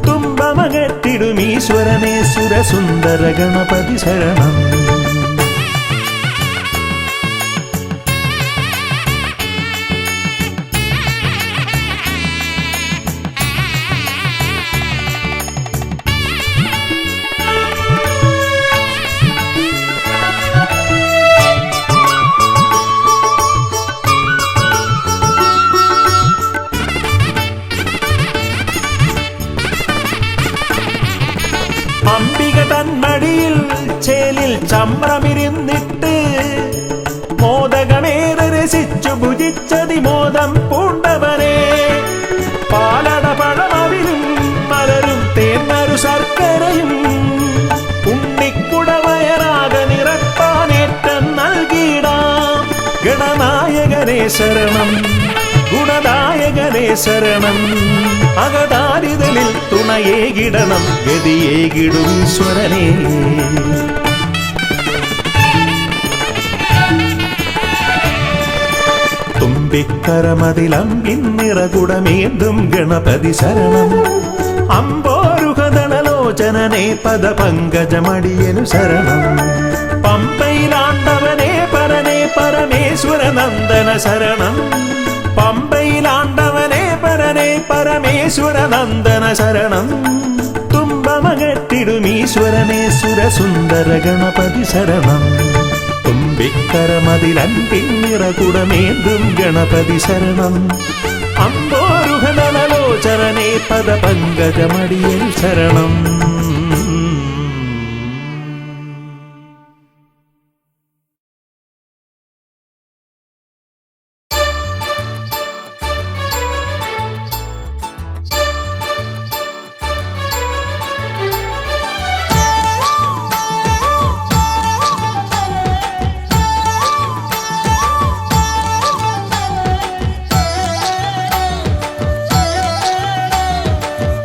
തുമ്പമകറ്റിടുമീശ്വരനെ സുരസുന്ദര ഗണപതി ശരണം അംബിക തന്മടിയിൽ ചേലിൽ ചമ്രമിരുന്നിട്ട് മോദകമേറെ രസിച്ചു ഭുജിച്ചതിമോദം പൂണ്ടവനെ പാലട പഴമവിലും മലരും തേന്മരു ശർക്കരയും ഉണ്ണിക്കുടവയറാക നിറപ്പാനേറ്റം നൽകിയിടാം ഗണനായകനെ ശരണം ഗുണദായകനെ ശരണം അകതാരിതലിൽ തുണയേകിടണം ഗതിയേകിടും ഈശ്വരനെ തുമ്പിക്കരമതിലമ്പിന്നിറകുടമേന്തും ഗണപതി ശരണം അമ്പോരുഹദളലോചനനെ പദ പങ്കജമടിയനു ശരണം പമ്പയിലാണ്ടവനെ പരനെ പരമേശ്വര നന്ദന ശരണം പമ്പയിലാണ്ടവനെ പരനെ പരമേശ്വര നന്ദന ശരണം തുമ്പമകറ്റിടുമീശ്വരനെ സുരസുന്ദര ഗണപതി ശരണം തുമ്പിക്കരമതിലൻപിന്നിറകുടമേന്തും ഗണപതി ശരണം അമ്പോരുഹദളലോചനനെ പദ പങ്കജമടിയൻ ശരണം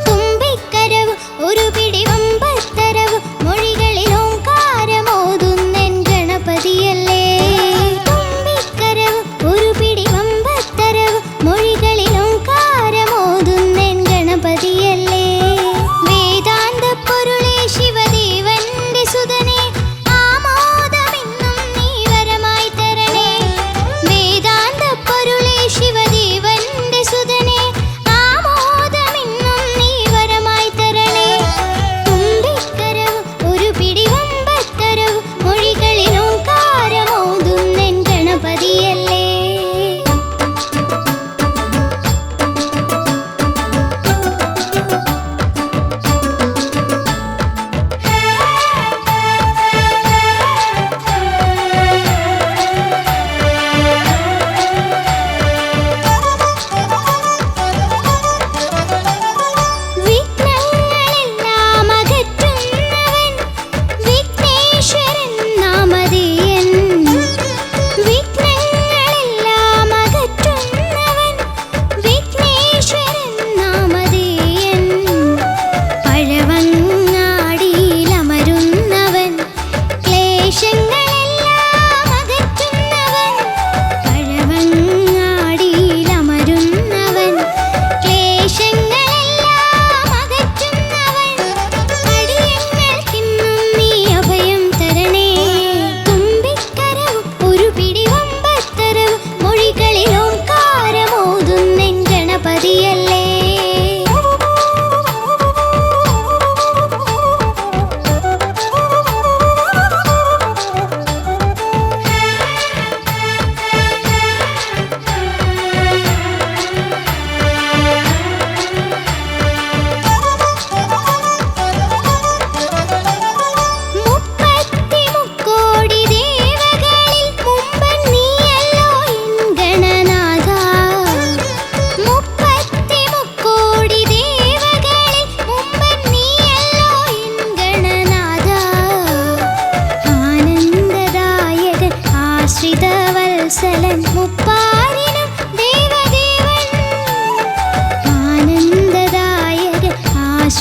തുമ്പിക്കരവ് ഒരു പിടി വമ്പ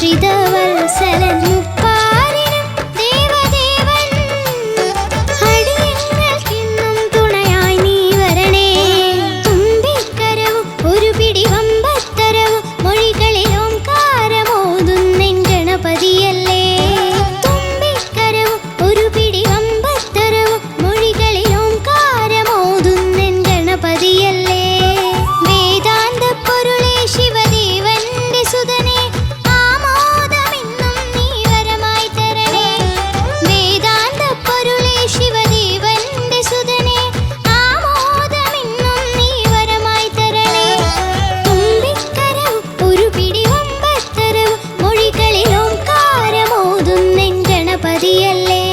ആശ്രിതവത്സലൻ മുപ്പാരിനും ദേവദേവൻ അടിയങ്ങൾക്കെന്നും തുണയായി നീ വരണേ. തുമ്പിക്കരവും ഒരു പിടി വമ്പത്തരവും മൊഴികളിൽ ഓംകാരമോതുന്നെൻ ഗണപതിയല്ലേ. തുമ്പിക്കരവും ഒരു പിടി വമ്പത്തരവും മൊഴികളിൽ ഓംകാരമോതുന്നെൻ ഗണപതിയല്ലേ. വേദാന്ത പൊരുളേ ശിവദേവന്റെ സുതനേ ആമോദമിന്നും നീ വരമായി തരണേ. വേദാന്ത പൊരുളേ ശിവദേവന്റെ സുതനേ ആമോദമിന്നും നീ വരമായി തരണേ. തുമ്പിക്കരവും ഒരു പിടി വമ്പത്തരവും മൊഴികളിൽ ഓംകാരമോതുന്നെൻ ഗണപതിയല്ലേ.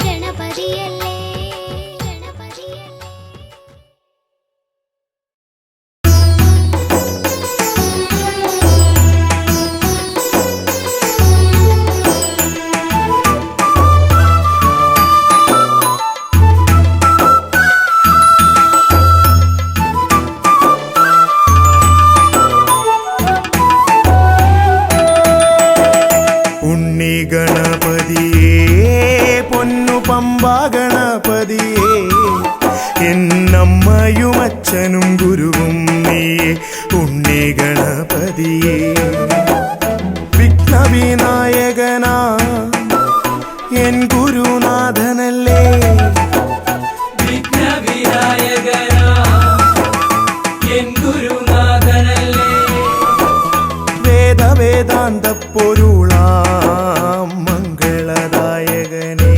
ഗണപതിയല്ലേ ഗണപതിയല്ലേ. ഉണ്ണി ഗണപതിയേ പൊന്നു പമ്പാ ഗണപതിയേ എന്നമ്മയും അച്ഛനും ഗുരുവും നീയേ. ഉണ്ണി ഗണപതിയേ വിഘ്നവിനായകനാ എൻ ഗുരുനാഥനല്ലേ. വിഘ്നവിനായകനാ എൻ ഗുരുനാഥനല്ലേ. വേദാന്ത പൊരുളാം മംഗളദായകനേ.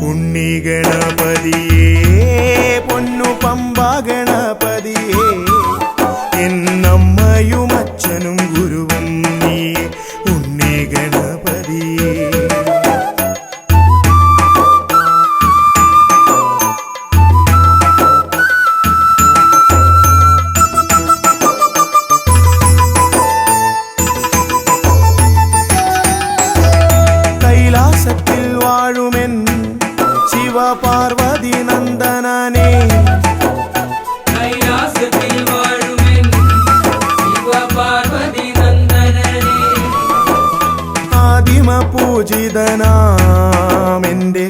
ഉണ്ണി ഗണപതിയേ പൊന്നു പമ്പാ ഗണപതിയേ എന്നമ്മയും അച്ഛനും ഗുരുവും നീയേ. ഉണ്ണി ഗണപതിയേ കൈലാസത്തിൽ വാഴുമെൻ ശിവപാർവതി നന്ദനനേ. കൈലാസത്തിൽ വാഴുമെൻ ശിവപാർവതി നന്ദനനേ. ആദിമ പൂജിതനാമെന്റെ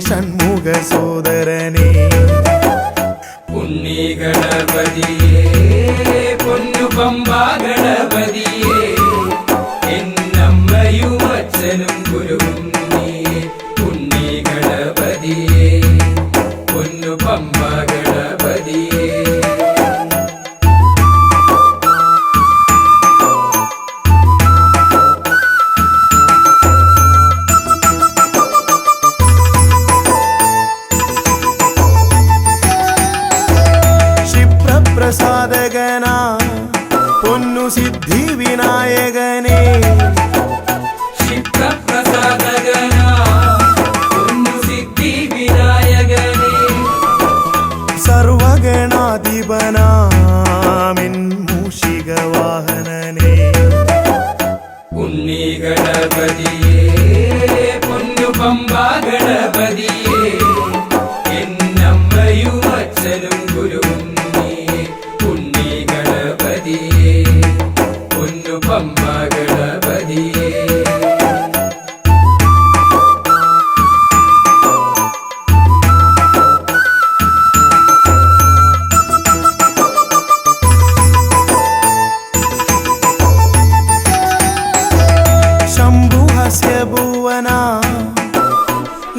ഷൺമുഖ സോദരനേ. ഉണ്ണി ഗണപതിയേ പൊന്നു പമ്പാ ഗണപതിയേ എന്നമ്മയും അച്ഛനും ഗുരുവും നീയേ. ഉണ്ണി ഗണപതിയേ പൊന്നു പമ്പാ ഗണപതിയേ. ക്ഷിപ്രപ്രസാദകനാ പൊന്നു സിദ്ധി വിനായകനേ. ക്ഷിപ്രപ്രസാദകനാ പൊന്നു സിദ്ധി വിനായകനേ. സർവഗണാധിപനാമിൻ മൂഷിക വാഹനനേ. ഉണ്ണി ഗണപതിയേ പൊന്നു പമ്പാ ഗണപതിയേ എന്നമ്മയും അച്ഛനും ഗുരുവും നീയേ. ഉണ്ണി ഗണപതിയേ പൊന്നു പമ്പാ ഗണപതിയേ. ശംഭുഹസ്യ ഭുവനാ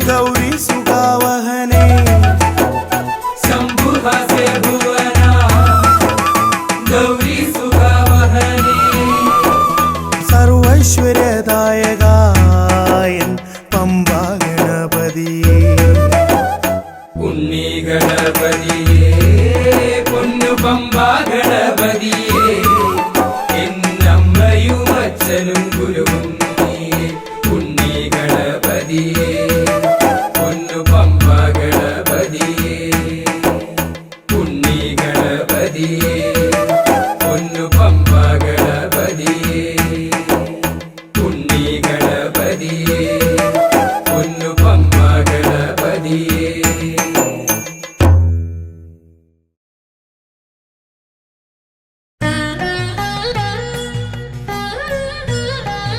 ഗൗരി സുഖാവഹനേ. ശംഭുഹസ്യ ഭുവനാ ഗൗരി സുഖാവഹനേ. സർവൈശ്വര്യദായകായൻ പമ്പാ ഗണപതിയേ. ഉണ്ണി ഗണപതിയേ പൊന്നു പമ്പാ ഗണപതിയേ എന്നമ്മയും അച്ഛനും ഗുരുവും നീയേ. ഉണ്ണി ഗണപതിയേ പൊന്നു പമ്പാ ഗണപതിയേ. ഉണ്ണി ഗണപതിയേ പൊന്നു പമ്പാ ഗണപതിയേ. ഉണ്ണി ഗണപതിയേ പൊന്നു പമ്പാ ഗണപതിയേ. Thank you.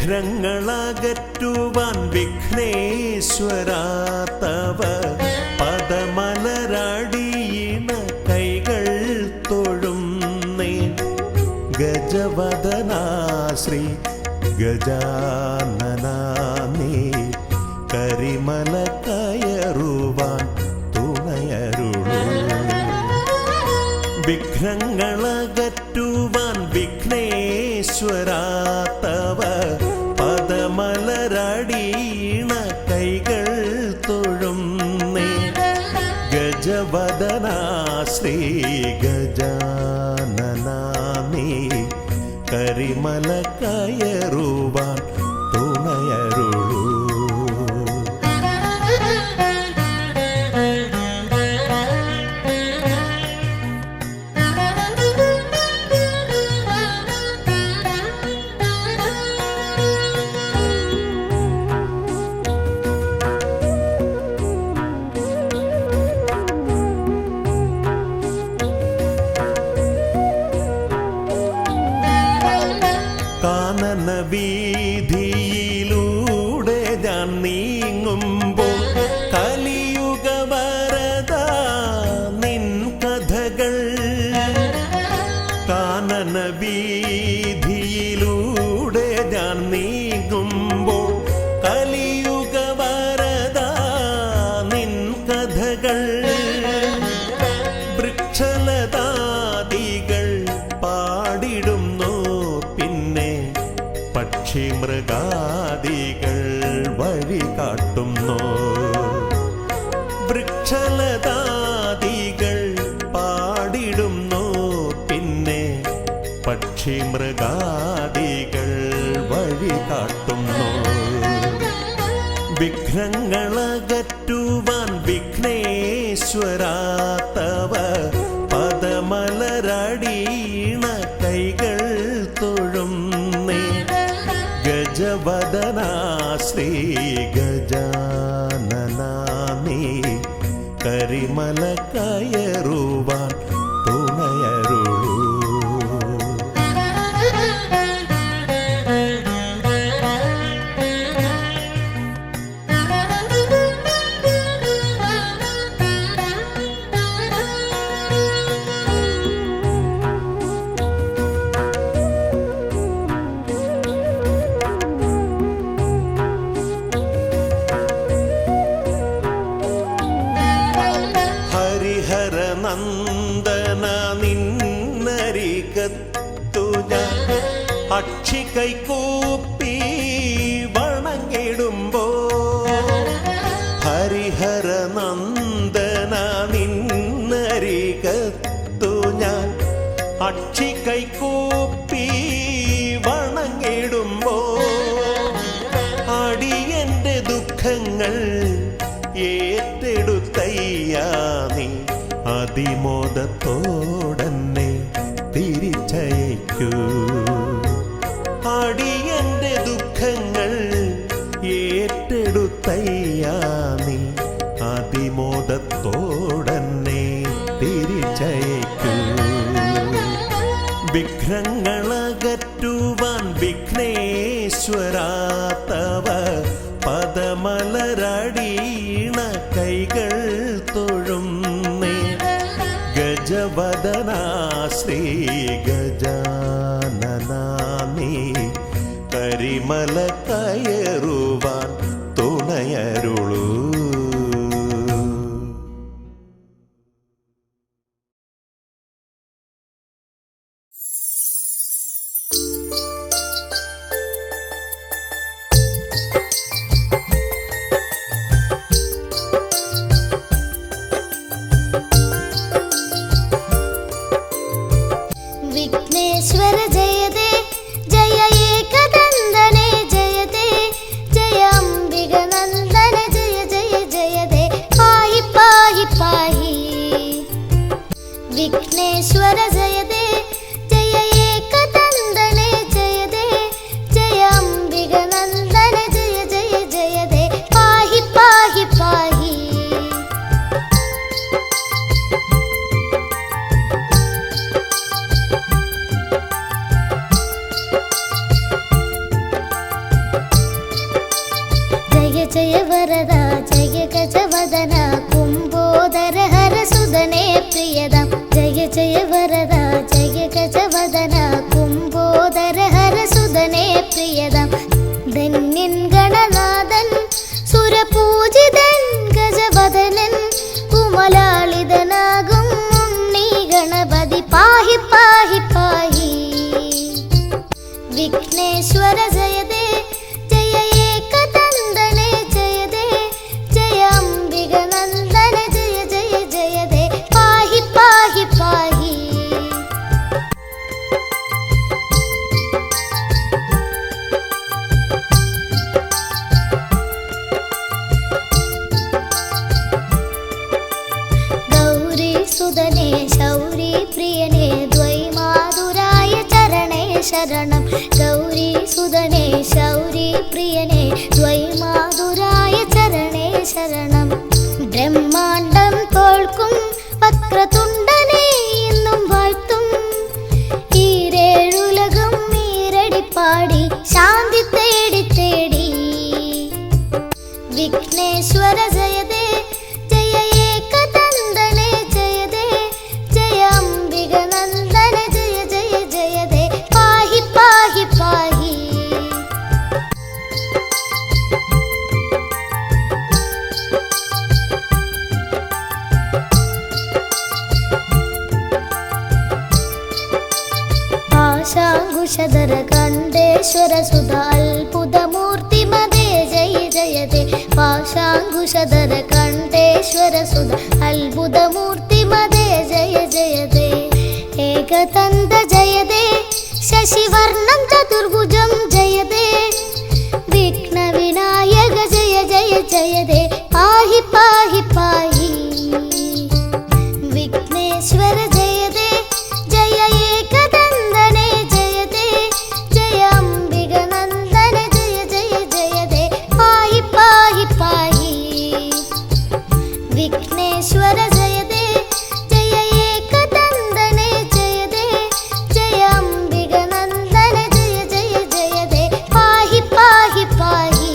വിഘ്നങ്ങളകറ്റുവാൻ വിഘ്നേശ്വരാ തവ പദമലരടിയിണ കൈകൾ തൊഴുന്നേ. ഗജവദനാ ശ്രീ ഗജാനനാ നീ കരിമല കയറുവാൻ തുണയരുളൂ. വിഘ്നങ്ങളകറ്റുവാൻ വിഘ്നേശ്വരാ തവ പദമലരടിയിണ കൈകൾ തൊഴുന്നേ. ഗജവദനാ ശ്രീ ഗജാനനാ നീ കരിമല കയറുവാൻ തുണയരുളൂ. കാനന വീതിയിലൂടെ ഞാൻ നീങ്ങുമ്പോൾ കലിയുഗ വരദ നിൻ കഥകൾ. കാനന വീതിയിലൂടെ ഞാൻ നീങ്ങുമ്പോൾ കലിയുഗ വരദ നിൻ കഥകൾ. വൃക്ഷലതാദികൾ പാടിടുന്നു, പിന്നെ പക്ഷി മൃഗാദികൾ വഴി കാട്ടുന്നു. വൃക്ഷലതാദികൾ പാടിടുന്നു, പിന്നെ പക്ഷി മൃഗാദികൾ വഴി കാട്ടുന്നു. വിഘ്നങ്ങളകറ്റുവാൻ വിഘ്നേശ്വരാ തവ പദമലരടിയിണ കൈകൾ തൊഴുന്നേ. ഗജവദനാ ശ്രീ ഗജാനനാ നീ കരിമല കയറുവാൻ തുണയരുളൂ. ഹരിഹരനന്ദന നിന്നരികത്തു ഞാൻ അക്ഷി കൈകൂപ്പി വണങ്ങിടുമ്പോ. ഹരിഹരനന്ദന നിന്നരികത്തു ഞാൻ അക്ഷി കൈകൂപ്പി വണങ്ങിടുമ്പോ. അടിയന്റെ ദുഃഖങ്ങൾ ഏറ്റെടുത്തയ്യാ നീ അതിമോദത്തോടന്നെ തിരിച്ചയക്കൂ. അടിയന്റെ ദുഃഖങ്ങൾ ഏറ്റെടുത്തയ്യാ നീ അതിമോദത്തോടന്നെ തിരിച്ചയക്കൂ. വിഘ്നങ്ങളകറ്റുവാൻ വിഘ്നേശ്വരാ തവ പദമലരടിയിണ കൈകൾ തൊഴുന്നേ. ഗജവദനാ ശ്രീ ഗജാനനാ നീ കരിമല കയറുവാൻ തുണയരുളൂ. विघ्नेश्वर जयते जय एकदन्दने जयते जय अम्बिगनन्दन जय जय जयते पाहि पाहि पाहि. विघ्नेश्वर जयते जय एकदन्दने जयते जय अम्बिगनन्दन जय जय जयते पाहि पाहि पाहि. സുതനേ ശൗരി പ്രിയനേ ദ്വൈമാതുരായ ചരണേ ശരണം ഗൗരി സുതനേ ശൗരി പ്രിയനേ ദ്വൈമാതുരായ ചരണേ ശരണം ബ്രഹ്മാണ്ടം തോൽക്കും വക്രതുണ്ടനെ എന്നും വാഴ്ത്തും ഈരേഴുലകം ഈരടിപ്പാടി ശാന്തി തേടി തേടി വിഘ്നേശ്വര ജയദേ ജയ ഏകദന്തനെ ജയദേ ജയ അംബിക നന്ദന ജയ ജയ ജയദേ പാഹി പാഹി പാഹി പാശാങ്കുശധര കണ്ഠേശ്വര സുധ അത്ഭുതമൂർത്തി മദേ ജയ ജയദേ പാശാങ്കുശധര കണ്ഠേശ്വര സുധ അത്ഭുതമൂർത്തി മദേ ജയ ജയദേ ഏകദന്ത ജയദേ ശശിവർണം ചതുർഭുജം ജയദേ വിഘ്ന വിനായക ജയ ജയ ജയദേ പാഹി പാഹി പാഹി വിഘ്നേശ്വര ജയദേ ജയ ഏകദന്തനെ ജയദേ ജയ അംബിക നന്ദന ജയ ജയ ജയദേ പാഹി പാഹി പാഹി വിഘ്നേശ്വര ജയദേ ജയ ഏകദന്തനെ ജയദേ ജയ അംബിക നന്ദന ജയ ജയ ജയദേ പാഹി പാഹി പാഹി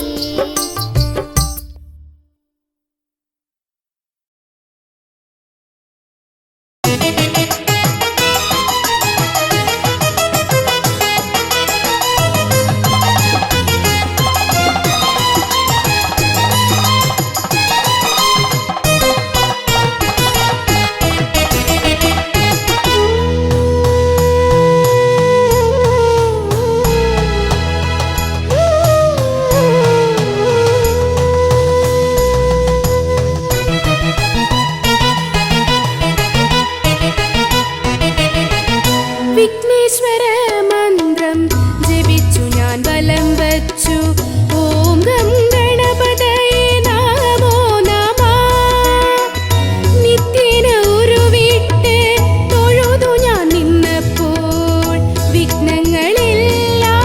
വിഘ്നേശ്വര മന്ത്രം ജപിച്ചു ഞാൻ വലം വച്ചു ഓം ഗം ഗണപതയേ നമോ നമഃ നിത്യേന ഉരുവിട്ട് തൊഴുതു ഞാൻ നിന്നപ്പോൾ വിഘ്നങ്ങളെല്ലാം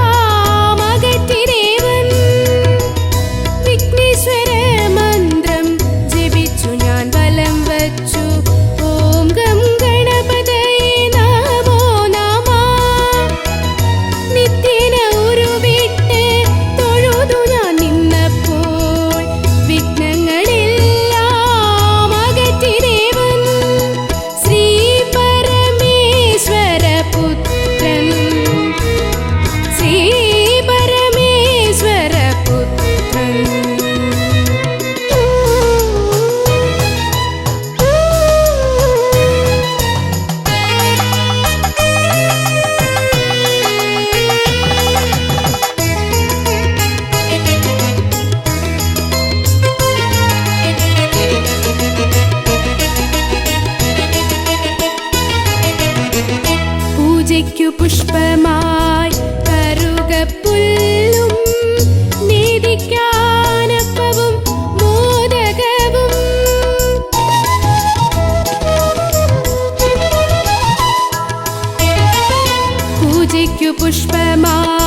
അകറ്റി ദേവൻ വിഘ്നേശ്വര മന്ത്രം ജപിച്ചു ഞാൻ വലം വച്ചു ഓം ഗം ഗണപതയേ നമോ നമഃ നിത്യേന ഉരുവിട്ട് തൊഴുതു ഞാൻ നിന്നപ്പോൾ വിഘ്നങ്ങളെല്ലാം അകറ്റി ദേവൻ ശ്രീ പരമേശ്വര പുത്രൻ ശ്രീ പരമേശ്വര പുത്രൻ പൂജയ്ക്കു പുഷ്പമായി കറുകപ്പുല്ലും നീതിക്കാനപ്പവും മോദകവും പൂജയ്ക്കു പുഷ്പമായി